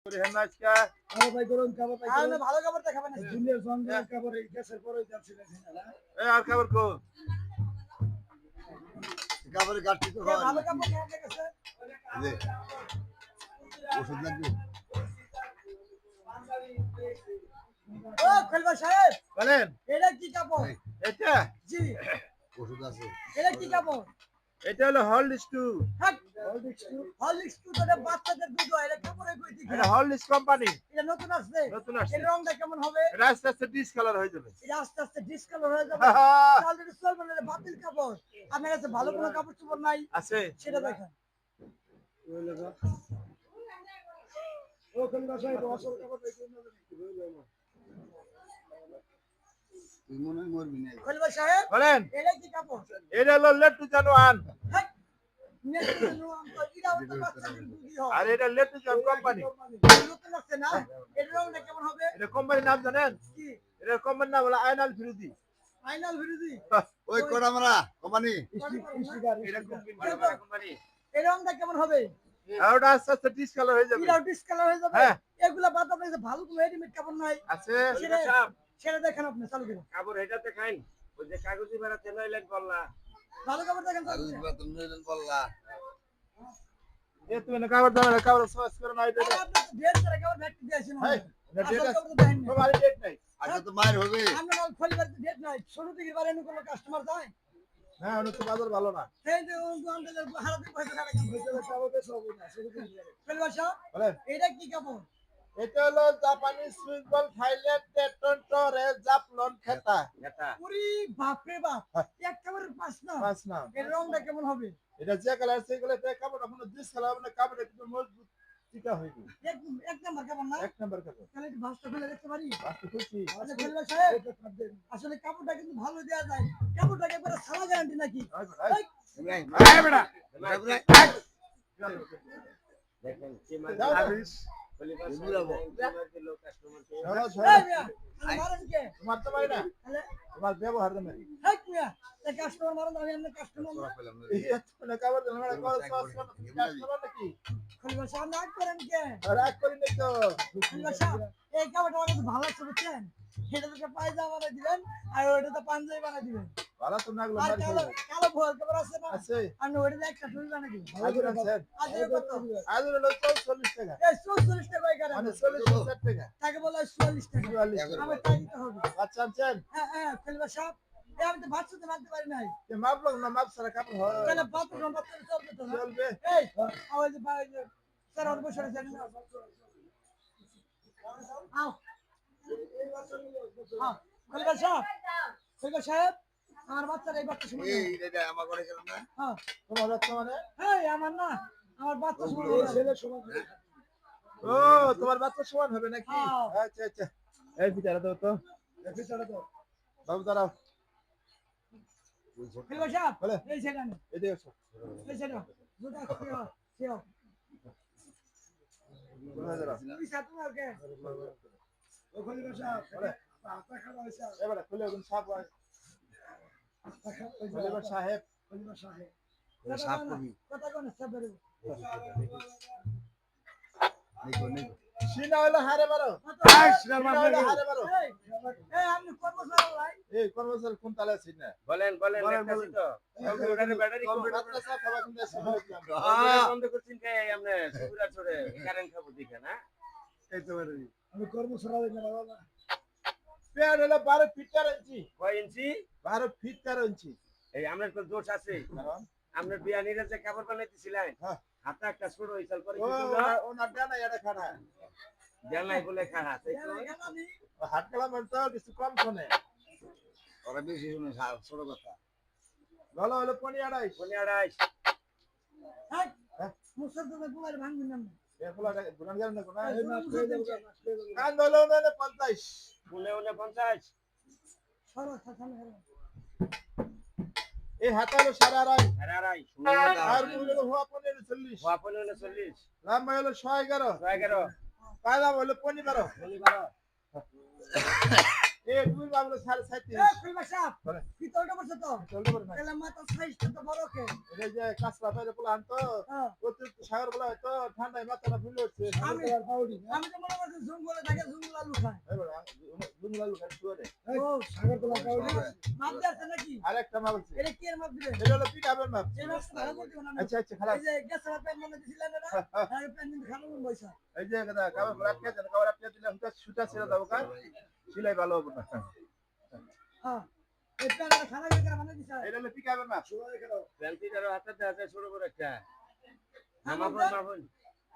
আজকে আরে ভাই গরম খাবার ভাই আর না ভালো খাবার দেখাবেন না জুনিয়র জঙ্গল খাবার এই গ্যাসের পরে যাচ্ছে না আর খাবার কো খাবারের ঘাটতি তো হয় ভালো খাবার খাওয়া গেছে যে ওষুধ লাগবে ও খলবা সাহেব বলেন এটা কি কাপড় এটা জি ওষুধ আছে এটা কি কাপড় এটা হলো হললিক্স 2 হ্যাঁ হরলিক্স টু তো বাচ্চাদের দুধ হয় এটা কাপড়ে কই দিকে এটা হললিক্স কোম্পানি এটা নতুন আসছে নতুন আসছে। এর রংটা কেমন হবে এটা আস্তে আস্তে ডিসকালার হয়ে যাবে এটা আস্তে আস্তে ডিসকালার হয়ে যাবে অলরেডি চলবে না বাতিল কাপড় আপনার কাছে ভালো কোনো কাপড় চোপড় নাই আছে সেটা দেখেন ও খলিফা সাহেব আসল খাবার ভাই কোন তুই মনে হয় মরবি না খলিফা সাহেব বলেন এটা কি কাপড় এটা হলো লেটু জানোয়ান হ্যাঁ নেক্সট নো আম তো এটা তো বাচ্চাদের দুধই হয় আর এটা লেটু জন কোম্পানি নতুন আসছে না এর রংটা কেমন হবে এটা কোম্পানির নাম জানেন কি এটা কোম্পানির নাম হলো আয়নাল ফিরুজি ফাইনাল বিরোধী ওই কোড়ামারা কোম্পানি এটা কোম্পানি এই রংটা কেমন হবে আর ওটা আস্তে আস্তে ডিসকালার হয়ে যাবে এটা ডিসকালার হয়ে যাবে হ্যাঁ। এগুলা বাদ আপনি যে ভালো কোনো রেডিমেড কাপড় নাই আছে সেটা দেখেন আপনি চালু করুন কাপড় এটাতে খাইন ওই যে কাগজি বেড়াতে নইলেন বললা ভালো কাপড় দেখেন আর ওই বেতন নিলেন বললা এ তুমি না কাবার দাও না কাবার সস করে না এটা আপনি ডেট করে কাপড় ভ্যাট দিয়েছেন হেই এটা আসল ডেট আছে কাপড় দেখেন না। তোমার ডেট নাই আজকে তো মায়ের হবে আমরা মাল খলিবার ডেট নাই শুরু থেকে বারে কোনো কাস্টমার যায় হ্যাঁ ওটা তো বাজার ভালো না সেই যে আমাদের হারাতে পয়সা টাকা ভিতরে খাবার বেশ হবে না শুরু করে দিবে খলিবার সাহেব বলেন এটা কি কাপড় এটা হলো জাপানি সুইস বল থাইল্যান্ড টেটন টরে জাপলন খেতা এটা পুরি বাপ রে বাপ এক কাপড়ের পাঁচ না পাঁচ নাম এর রংটা কেমন হবে এটা যে কালার সেই কালার তে কাপড় কোনো ডিস কালার মানে কাপড় একটু মজবুত টিকা হইবে এক এক নাম্বার কাপড় না এক নাম্বার কাপড় তাহলে একটু ভাঁজটা খুলে দেখতে পারি বাস্তু খুশি আচ্ছা খলিবার সাহেব আসলে কাপড়টা কিন্তু ভালো দেয়া যায় কাপড়টাকে একবারে সারা গ্যারান্টি নাকি এই, ইব্রাহিম এই বেটা দেখেন কি যাও না। লোক কাস্টমার কে সরো, এই সরো। মিয়া, আপনি মারেন কে? তোমার তো পারি না তাহলে, তোমার ব্যবহার দেবে হেই মিয়া, এই কাস্টমার মারেন, আমি আপনার কাস্টমার না। পেলাম এই তুমি কাপড় দেবে না কাপড় সস কাস্টমার নাকি খলিফা সাহেব রাগ করেন কে? রাগ করি নাই তো খলিফা সাহেব, এই কাপড়টা আমার কাছে ভালো লাগছে, বুঝছেন? এটা থেকে পায়জামা বানাই দিবেন, আর ওইটাতে পাঞ্জাবি বানাই দিবেন। ভালো তো না গুলো আর মারি কালো খাইবে কালো ভুয়ার কাপড় আছে না? আছে আপনি ওইটাতে একটা টুপি বানাই দিবেন। আজুর আছে আজকে কত? আজুর হলো 44 টাকা এই 44 টাকা করে কেন? মানে 40 টাকা তাকে বলা হয় 44 টাকা। 44 আমার তাই দিতে হবে। আচ্ছা আনছেন হ্যাঁ, হ্যাঁ, খলিফা সাহেব, এই আমি তো ভাত শুনতে মানতে পারি নাই। যে মাপ লোক না মাপ সারা কাপড় হয় তাহলে বাথরুম চলবে তো না? চলবে এই, আওয়াজ পাই যে স্যার আর বসে আছেন না? আও, আও, খলিফা সাহেব, খলিফা সাহেব, আমার বাচ্চার এই বাচ্চা শুনে এই এটা আমার ঘরে গেল না হ্যাঁ, তোমার হচ্ছে মানে এই আমার না, আমার বাচ্চা শুনে এই ছেলে সমান ও তোমার বাচ্চা সমান হবে নাকি হ্যাঁ। আচ্ছা আচ্ছা এই বিচারা দাও তো বিচারে তো বাবু দাঁড়াও খলিফা সাহেব, বলে। এই সেখানে, এদিকে এসো এই সেখানে, দুটা খেও, খেও। কোথায় দাঁড়াও তুমি সাথে আর কে? ও খলিফা সাহেব বলে। আতা খাওয়া হয়েছে এবারে খুলে একদম সাপ হয় আতা খাওয়া খলিফা সাহেব খলিফা সাহেব সাপ কবি কথা কোন সব বেরো। নেকো নেকো সিনা হলো হারে মারো সিনা হলো হারে মারো এই, এই আমি কর্মচারী ভাই। এই কর্মচারী কোন তালে সিনা বলেন বলেন বলেন, দেখতাছি বলেন। তো কম্পিউটারে ব্যাটারি কম কম্পিউটার সাথে খাবার কিন্তু সিনা কম্পিউটার বন্ধ করছেন কে আমনে সুরা ছড়ে কারেন্ট খাবো দিকে না এই তো বেরো আমি কর্মচারী না বাবা পেয়ার হলো 12 ফিট 4 ইঞ্চি কয় ইঞ্চি 12 ফিট 4 ইঞ্চি এই আপনার তো দোষ আছে কারণ আপনার বিয়ানিরা যে কাপড় বানাইতেছিলেন হ্যাঁ। হাতে একটা ছোট হইছাল পরে ও কি করলো ওনার ডানা এটা খানা জানলাই বলে খাড়া তাই তো আমি হাত কালা মানতে কিছু কম শোনে ওরা বেশি শুনে ছোট কথা ভালো হলো 25 কোনে আড়াইশ হ্যাঁ হ্যাঁ। মুসলমান বুলার ভাঙবি না এগুলা গুনান গেল না কোনা এই মাছ খেয়ে যাবো মাছ খেয়ে যাবো কান হলো না 50 কোনে কোনে 50 সরো সাসান হেরো এই হাত হলো 2.5 আরে আড়াই আর মুলো হওয়া 15 40 আপনি হলো 40 লম্বা হলো 111 11 পায়লা হলো 15 বলি বারো এ তুমি বাবুল 37.5 এই খুলবা সাপ বলে। ভিতরটা বসে তো চলতে পারে না তাহলে মাথা সাইজটা তো বড় কে এই যে কাঁচরা বাইরে প্লান তো হ্যাঁ অতিরিক্ত সাগর বলা হয়তো ঠান্ডায় মাথাটা ফুলে উঠছে আমি আমি তো মনে করছি জুম বলে থাকে জুম আলু খায় জুমলা লুকা শুয়ে ও সাগর তোলা কাউরি মাপ দিয়েছে নাকি আরেকটা মাপ আছে এটা কি এর মাপ দিবে এটা হলো পিকআপের মাপ এই মাপ ভালো করে দিও না আচ্ছা আচ্ছা খারাপ এই যে গ্যাসের প্যান মনে দিছিলেন না আর প্যান দিন খানো পয়সা এই যে কথা কাবার রাখতে দেন কাবার রাখতে দিলে সুতা ছেড়ে দাও কার সিলাই ভালো হবে না হ্যাঁ এই প্যানটা খানা করে বানাই দিছে এটা হলো পিকআপের মাপ প্যান্টিটারও হাতে হাতে ছোট করে একটা মাফন মাফন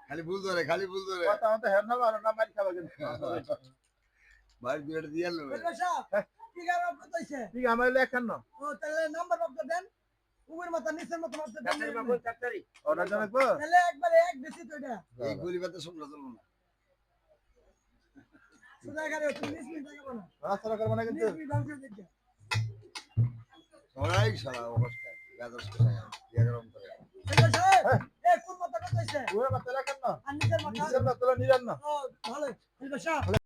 খালি ভুল ধরে খালি ভুল ধরে কথা আমাদের হের না আর না মারি খাবে কিন্তু বাইরে বিয়েটা দিয়ে আনলো বলবা সাপ কি গারো কইছে ঠিক আমার হলো 51 ও তাহলে নাম্বার বক্তা দেন উপর মাথা নিচের মাথা মারতে দেন চারটারি মাফন চারটারি ওটা জানাবো তাহলে একবারে এক বেশি তো এটা এই গরিবাতে শুনলো চলবো না সুদা গারে তুমি নিচ মিনিট আগে বানা রাস্তা করব না কিন্তু নিচ মিনিট দাঁড়িয়ে দেখে সবাই সারা অবস্থা গাজর সারা দিয়ে গরম করে বলবা সাহেব এই কোন মাথা কইছে ওরে কথা রাখেন না আর নিচের মাথা নিচের মাত্রা নিরান না ও ভালো বলবা সাহেব